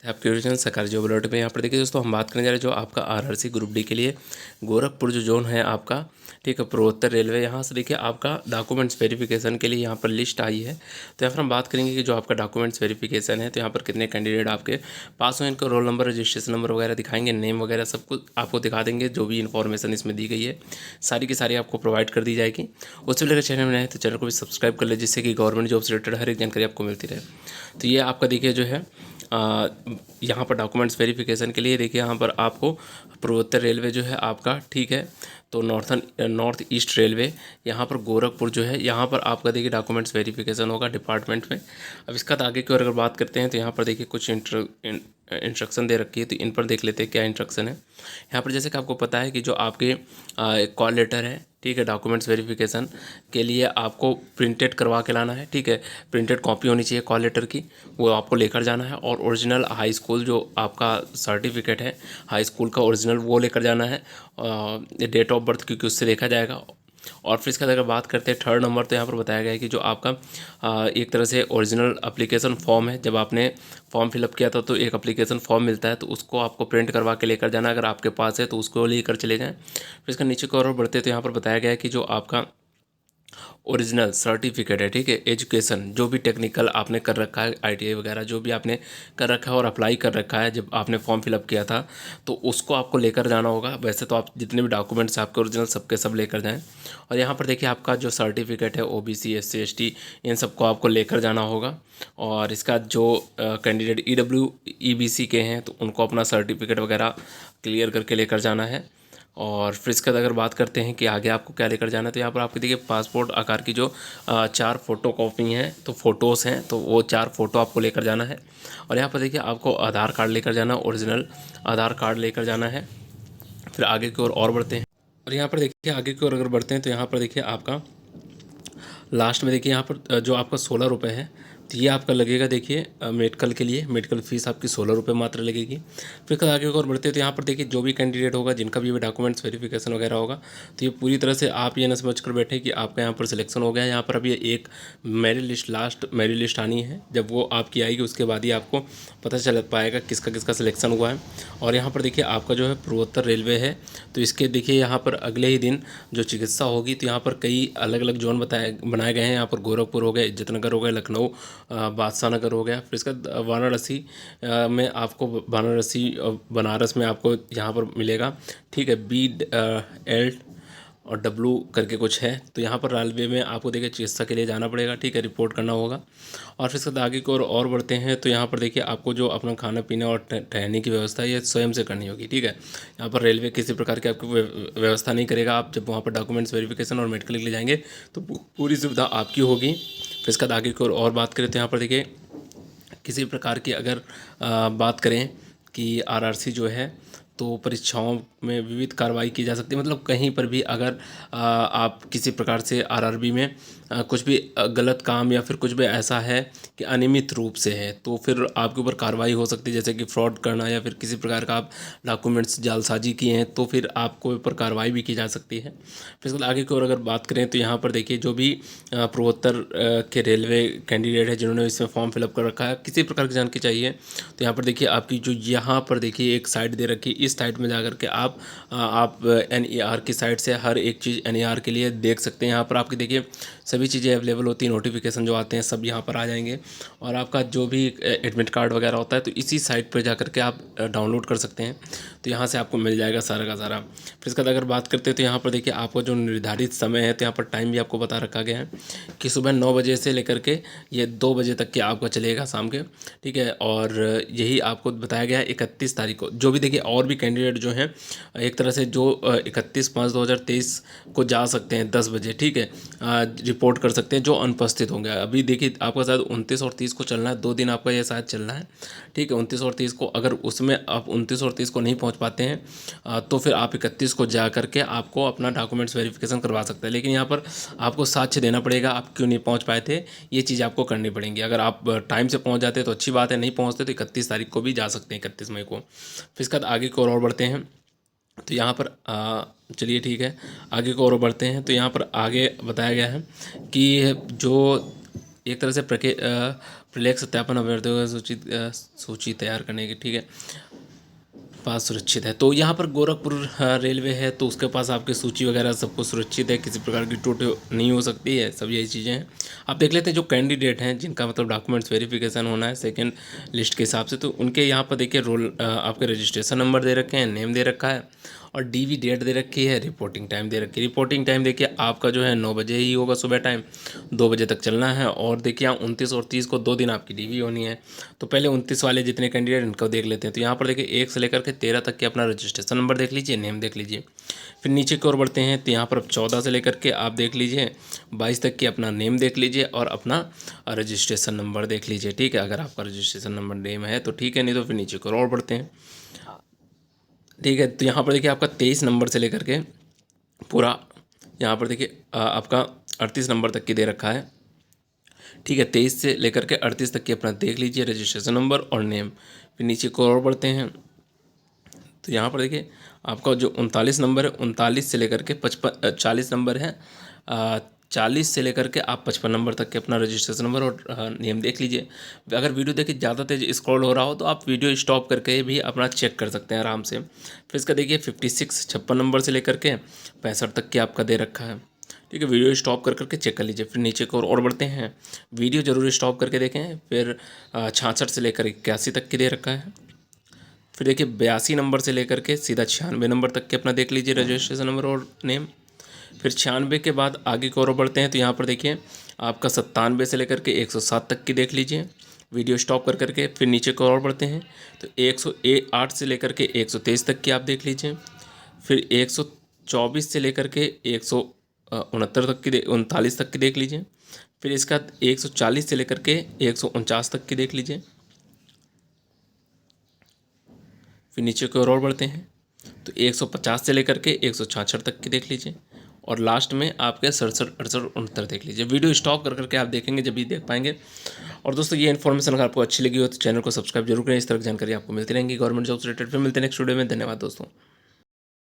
आपके ओरिजिनल सरकारी job alert में यहाँ पर देखिए दोस्तों, हम बात करने जा रहे हैं जो आपका आरआरसी ग्रुप डी के लिए गोरखपुर जो जोन है आपका, ठीक है, पूर्वोत्तर रेलवे। यहाँ से देखिए आपका डॉक्यूमेंट्स वेरिफिकेशन के लिए यहाँ पर लिस्ट आई है। तो यहाँ पर हम बात करेंगे कि जो आपका डॉक्यूमेंट्स वेरिफिकेशन है, तो यहाँ पर कितने कैंडिडेट आपके पास हुए, इनका रोल नंबर, रजिस्ट्रेशन नंबर वगैरह दिखाएंगे, नेम वगैरह सब कुछ आपको दिखा देंगे। जो भी इन्फॉर्मेशन इसमें दी गई है सारी की सारी आपको प्रोवाइड कर दी जाएगी। उससे लेकर चैनल में नए हैं तो चैनल को भी सब्सक्राइब कर ले, जिससे कि गवर्नमेंट जॉब से रिलेटेड हर एक जानकारी आपको मिलती रहे। तो ये आपका देखिए जो है यहाँ पर डॉक्यूमेंट्स वेरिफिकेशन के लिए देखिए यहाँ पर आपको पूर्वोत्तर रेलवे जो है आपका, ठीक है, तो नॉर्थ ईस्ट रेलवे यहाँ पर गोरखपुर जो है, यहाँ पर आपका देखिए डॉक्यूमेंट्स वेरिफिकेशन होगा डिपार्टमेंट में। अब इसका आगे की ओर अगर बात करते हैं तो यहाँ पर देखिए कुछ इंस्ट्रक्शन दे रखी है, तो इन पर देख लेते हैं क्या इंस्ट्रक्शन है। यहाँ पर जैसे कि आपको पता है कि जो आपके कॉल लेटर है, ठीक है, डॉक्यूमेंट्स वेरिफिकेशन के लिए आपको प्रिंटेड करवा के लाना है, ठीक है, प्रिंटेड कॉपी होनी चाहिए कॉल लेटर की, वो आपको लेकर जाना है। और ओरिजिनल हाई स्कूल जो आपका सर्टिफिकेट है हाई स्कूल का ओरिजिनल, वो लेकर जाना है, डेट ऑफ बर्थ, क्योंकि उससे देखा जाएगा। और फिर इसका अगर बात करते हैं थर्ड नंबर, तो यहाँ पर बताया गया है कि जो आपका एक तरह से ओरिजिनल एप्लीकेशन फॉर्म है, जब आपने फॉर्म फिलअप किया था तो एक एप्लीकेशन फॉर्म मिलता है, तो उसको आपको प्रिंट करवा के लेकर जाना, अगर आपके पास है तो उसको लेकर चले जाएं। फिर इसका नीचे की ओर बढ़ते तो यहाँ पर बताया गया है कि जो आपका ओरिजिनल सर्टिफिकेट है, ठीक है, एजुकेशन जो भी टेक्निकल आपने कर रखा है, आईटीआई वगैरह जो भी आपने कर रखा है और अप्लाई कर रखा है जब आपने फॉर्म फिलअप किया था, तो उसको आपको लेकर जाना होगा। वैसे तो आप जितने भी डॉक्यूमेंट्स आपके ओरिजिनल सबके सब लेकर जाएं। और यहाँ पर देखिए आपका जो सर्टिफिकेट है ओबीसी एससी एसटी, इन सबको आपको लेकर जाना होगा। और इसका जो कैंडिडेट ईडब्ल्यू ईबीसी के हैं तो उनको अपना सर्टिफिकेट वगैरह क्लियर करके लेकर जाना है। और फिर इसके बाद अगर बात करते हैं कि आगे आपको क्या लेकर जाना है, तो यहाँ पर आपको देखिए पासपोर्ट आकार की जो 4 फ़ोटो कॉपी हैं, तो फ़ोटोज़ हैं, तो वो 4 फ़ोटो आपको लेकर जाना है। और यहाँ पर देखिए आपको आधार कार्ड लेकर जाना, ओरिजिनल आधार कार्ड लेकर जाना है। फिर आगे की ओर और बढ़ते हैं, और यहाँ पर देखिए आगे की ओर अगर बढ़ते हैं तो यहाँ पर देखिए आपका लास्ट में देखिए यहाँ पर जो आपका 16 रुपये है, तो ये आपका लगेगा देखिए मेडिकल के लिए, मेडिकल फ़ीस आपकी 16 रुपये मात्र लगेगी। फिर आगे और बढ़ते हैं तो यहाँ पर देखिए जो भी कैंडिडेट होगा, जिनका भी डॉक्यूमेंट्स वेरिफिकेशन वगैरह होगा, तो ये पूरी तरह से आप ये ना समझ कर बैठे कि आपका यहाँ पर सिलेक्शन हो गया है। यहाँ पर अभी एक merit list, last merit list आनी है, जब वो आपकी आएगी उसके बाद ही आपको पता चल पाएगा किसका किसका सिलेक्शन हुआ है। और यहाँ पर देखिए आपका जो है पूर्वोत्तर रेलवे है, तो इसके देखिए यहाँ पर अगले ही दिन जो चिकित्सा होगी, तो यहाँ पर कई अलग अलग जोन बनाए गए हैं। यहाँ पर गोरखपुर हो गया, इज्जतनगर हो गया, लखनऊ, बादशाह नगर हो गया। फिर इसका वाराणसी में आपको, वाराणसी बनारस में आपको यहाँ पर मिलेगा, ठीक है, BL और W करके कुछ है। तो यहाँ पर रेलवे में आपको देखिए चिकित्सा के लिए जाना पड़ेगा, ठीक है, रिपोर्ट करना होगा। और फिर इसके आगे की और बढ़ते हैं तो यहाँ पर देखिए आपको जो अपना खाना पीना और ठहरने की व्यवस्था है ये स्वयं से करनी होगी, ठीक है। यहाँ पर रेलवे किसी प्रकार की आपको व्यवस्था नहीं करेगा। आप जब वहाँ पर डॉक्यूमेंट्स वेरिफिकेशन और मेडिकल के लिए जाएंगे तो पूरी सुविधा आपकी होगी। फिर इसका आगे की और बात करें तो यहाँ पर देखिए किसी प्रकार की अगर बात करें कि आरआरसी जो है, तो परीक्षाओं में विविध कार्रवाई की जा सकती है। मतलब कहीं पर भी अगर आप किसी प्रकार से आरआरबी में कुछ भी गलत काम या फिर कुछ भी ऐसा है कि अनियमित रूप से है, तो फिर आपके ऊपर कार्रवाई हो सकती है, जैसे कि फ्रॉड करना या फिर किसी प्रकार का आप डॉक्यूमेंट्स जालसाजी किए हैं, तो फिर आपको ऊपर कार्रवाई भी की जा सकती है। फिर इसके आगे की ओर अगर बात करें तो यहाँ पर देखिए जो भी पूर्वोत्तर के रेलवे कैंडिडेट है जिन्होंने इसमें फॉर्म फिलअप कर रखा है, किसी प्रकार की जानकारी चाहिए, तो यहाँ पर देखिए आपकी जो यहाँ पर देखिए एक साइट दे रखी है, इस साइट में जाकर के आप NER की साइट से हर एक चीज़ NER के लिए देख सकते हैं। यहाँ पर आपकी देखिए सभी चीज़ें अवेलेबल होती हैं, नोटिफिकेशन जो आते हैं सब यहाँ पर आ जाएंगे। और आपका जो भी एडमिट कार्ड वगैरह होता है तो इसी साइट पर जाकर के आप डाउनलोड कर सकते हैं, तो यहाँ से आपको मिल जाएगा सारा का सारा। फिर इसके बाद अगर बात करते हैं तो यहाँ पर देखिए आपका जो निर्धारित समय है, तो यहाँ पर टाइम भी आपको बता रखा गया है कि सुबह 9 बजे से लेकर के ये 2 बजे तक के आपका चलेगा शाम के, ठीक है। और यही आपको बताया गया है 31 तारीख को। जो भी देखिए और भी कैंडिडेट जो हैं एक तरह से जो 31/5/2023 को जा सकते हैं 10 बजे, ठीक है, रिपोर्ट कर सकते हैं जो अनुपस्थित होंगे। अभी देखिए आपका शायद 29 और 30 को चलना है, 2 दिन आपका ये शायद चलना है, ठीक है, 29 और 30 को। अगर उसमें आप 29 और 30 को नहीं पहुंच पाते हैं तो फिर आप 31 को जा करके आपको अपना डॉक्यूमेंट्स वेरिफिकेशन करवा सकते हैं। लेकिन यहाँ पर आपको साक्ष्य देना पड़ेगा आप क्यों नहीं पहुँच पाए थे, ये चीज़ आपको करनी पड़ेंगी। अगर आप टाइम से पहुँच जाते तो अच्छी बात है, नहीं पहुँचते तो 31 तारीख को भी जा सकते हैं, 31 मई को। फिर इसके बाद आगे की और बढ़ते हैं तो यहाँ पर चलिए ठीक है, आगे को और बढ़ते हैं तो यहाँ पर आगे बताया गया है कि जो एक तरह से प्रलेख सत्यापन अभ्यर्थियों का सूची तैयार करने की, ठीक है, पास सुरक्षित है। तो यहाँ पर गोरखपुर रेलवे है, तो उसके पास आपकी सूची वगैरह सब कुछ सुरक्षित है, किसी प्रकार की टूट नहीं हो सकती है, सब यही चीज़ें हैं। आप देख लेते हैं जो कैंडिडेट हैं जिनका मतलब डॉक्यूमेंट्स वेरिफिकेशन होना है सेकंड लिस्ट के हिसाब से, तो उनके यहाँ पर देखिए रोल आपके रजिस्ट्रेशन नंबर दे रखे हैं, नेम दे रखा है और डीवी डेट दे रखी है, रिपोर्टिंग टाइम दे रखी है। रिपोर्टिंग टाइम देखिए आपका जो है 9 बजे ही होगा सुबह टाइम, 2 बजे तक चलना है। और देखिए यहाँ 29 और 30 को 2 दिन आपकी डीवी होनी है। तो पहले 29 वाले जितने कैंडिडेट इनको देख लेते हैं। तो यहाँ पर देखिए 1 से लेकर के 13 तक के अपना रजिस्ट्रेशन नंबर देख लीजिए, नेम देख लीजिए। फिर नीचे की ओर बढ़ते हैं तो यहाँ पर 14 से लेकर के आप देख लीजिए 22 तक की अपना नेम देख लीजिए और अपना रजिस्ट्रेशन नंबर देख लीजिए, ठीक है। अगर आपका रजिस्ट्रेशन नंबर नेम है तो ठीक है, नहीं तो फिर नीचे की ओर बढ़ते हैं, ठीक है। तो यहाँ पर देखिए आपका 23 नंबर से लेकर के पूरा यहाँ पर देखिए आपका 38 नंबर तक की दे रखा है, ठीक है। 23 से लेकर के 38 तक की अपना देख लीजिए रजिस्ट्रेशन नंबर और नेम। फिर नीचे को और बढ़ते हैं तो यहाँ पर देखिए आपका जो 39 नंबर है, 39 से लेकर के 40 नंबर है, 40 से लेकर के आप 55 नंबर तक के अपना रजिस्ट्रेशन नंबर और नेम देख लीजिए। अगर वीडियो देखिए ज़्यादा तेज स्क्रॉल हो रहा हो तो आप वीडियो स्टॉप करके भी अपना चेक कर सकते हैं आराम से। फिर इसका देखिए 56 नंबर से लेकर के 65 तक के आपका दे रखा है, ठीक है। वीडियो स्टॉप कर करके चेक कर लीजिए। फिर नीचे को और बढ़ते हैं, वीडियो जरूर स्टॉप करके देखें। फिर 66 से लेकर 81 तक की दे रखा है। फिर देखिए 82 नंबर से लेकर के सीधा 96 नंबर तक के अपना देख लीजिए रजिस्ट्रेशन नंबर और नेम। फिर 96 के बाद आगे की ओर बढ़ते हैं तो यहाँ पर देखिए आपका 97 से लेकर के 107 तक की देख लीजिए, वीडियो स्टॉप कर करके। फिर नीचे की ओर बढ़ते हैं तो 108 से लेकर के 123 तक की आप देख लीजिए। फिर 124 से लेकर के 169 तक की 39 तक की देख लीजिए। फिर इसका 140 से लेकर के 149 तक की देख लीजिए। फिर नीचे की ओर बढ़ते हैं तो 150 से लेकर के 166 तक की देख लीजिए और लास्ट में आपके 67, 68, 69 देख लीजिए। वीडियो स्टॉप कर करके आप देखेंगे जब भी देख पाएंगे। और दोस्तों ये इन्फॉर्मेशन अगर आपको अच्छी लगी हो तो चैनल को सब्सक्राइब जरूर करें, इस तरह की जानकारी आपको मिलती रहेंगी गवर्नमेंट जॉब से रिलेटेड। फिर मिलते हैं नेक्स्ट वीडियो में, धन्यवाद दोस्तों।